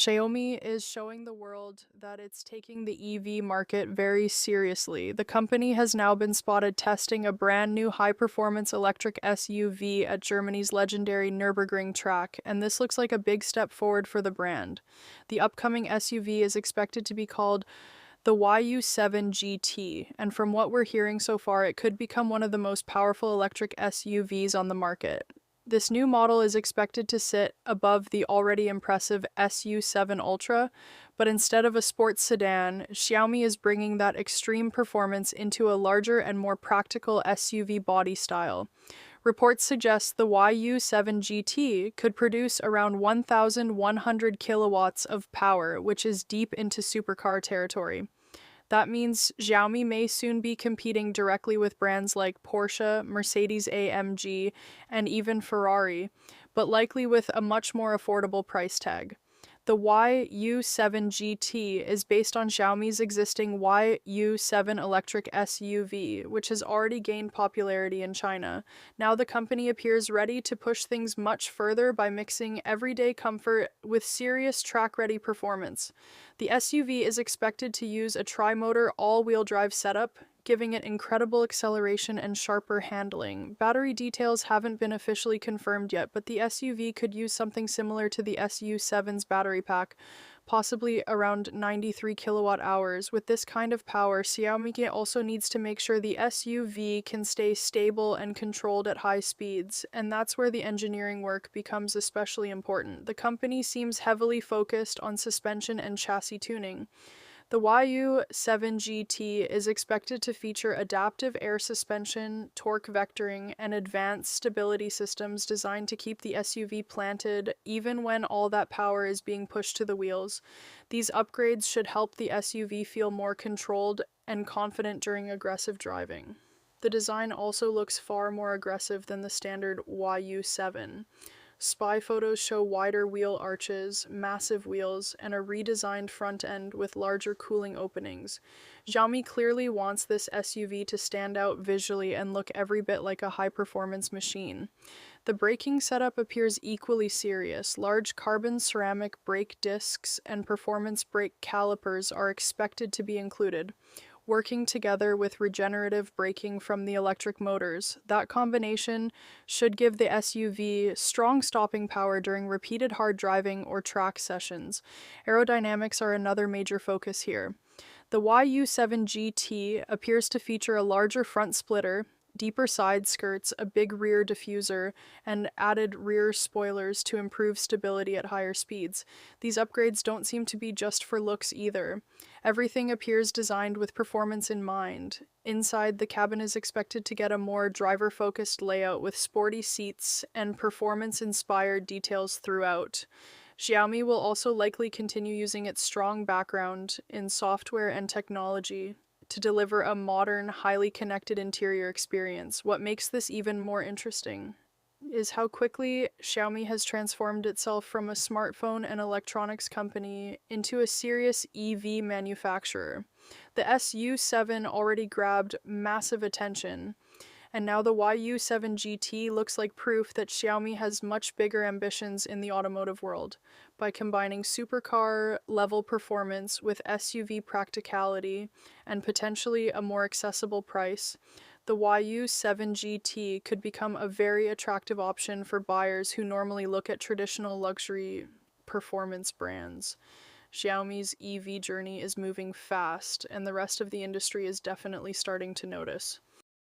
Xiaomi is showing the world that it's taking the EV market very seriously. The company has now been spotted testing a brand new high-performance electric SUV at Germany's legendary Nürburgring track, and this looks like a big step forward for the brand. The upcoming SUV is expected to be called the YU7 GT, and from what we're hearing so far, it could become one of the most powerful electric SUVs on the market. This new model is expected to sit above the already impressive SU7 Ultra, but instead of a sports sedan, Xiaomi is bringing that extreme performance into a larger and more practical SUV body style. Reports suggest the YU7 GT could produce around 1,100 kilowatts of power, which is deep into supercar territory. That means Xiaomi may soon be competing directly with brands like Porsche, Mercedes-AMG, and even Ferrari, but likely with a much more affordable price tag. The YU7 GT is based on Xiaomi's existing YU7 electric SUV, which has already gained popularity in China. Now the company appears ready to push things much further by mixing everyday comfort with serious track-ready performance. The SUV is expected to use a tri-motor all-wheel drive setup, giving it incredible acceleration and sharper handling. Battery details haven't been officially confirmed yet, but the SUV could use something similar to the SU7's battery pack, possibly around 93 kilowatt hours. With this kind of power, Xiaomi also needs to make sure the SUV can stay stable and controlled at high speeds, and that's where the engineering work becomes especially important. The company seems heavily focused on suspension and chassis tuning. The YU7 GT is expected to feature adaptive air suspension, torque vectoring, and advanced stability systems designed to keep the SUV planted even when all that power is being pushed to the wheels. These upgrades should help the SUV feel more controlled and confident during aggressive driving. The design also looks far more aggressive than the standard YU7. Spy photos show wider wheel arches, massive wheels, and a redesigned front end with larger cooling openings. Xiaomi clearly wants this SUV to stand out visually and look every bit like a high-performance machine. The braking setup appears equally serious. Large carbon ceramic brake discs and performance brake calipers are expected to be included, working together with regenerative braking from the electric motors. That combination should give the SUV strong stopping power during repeated hard driving or track sessions. Aerodynamics are another major focus here. The YU7 GT appears to feature a larger front splitter, deeper side skirts, a big rear diffuser, and added rear spoilers to improve stability at higher speeds. These upgrades don't seem to be just for looks either. Everything appears designed with performance in mind. Inside, the cabin is expected to get a more driver-focused layout with sporty seats and performance-inspired details throughout. Xiaomi will also likely continue using its strong background in software and technology to deliver a modern, highly connected interior experience. What makes this even more interesting is how quickly Xiaomi has transformed itself from a smartphone and electronics company into a serious EV manufacturer. The SU7 already grabbed massive attention, and now the YU7 GT looks like proof that Xiaomi has much bigger ambitions in the automotive world. By combining supercar-level performance with SUV practicality and potentially a more accessible price, the YU7 GT could become a very attractive option for buyers who normally look at traditional luxury performance brands. Xiaomi's EV journey is moving fast, and the rest of the industry is definitely starting to notice.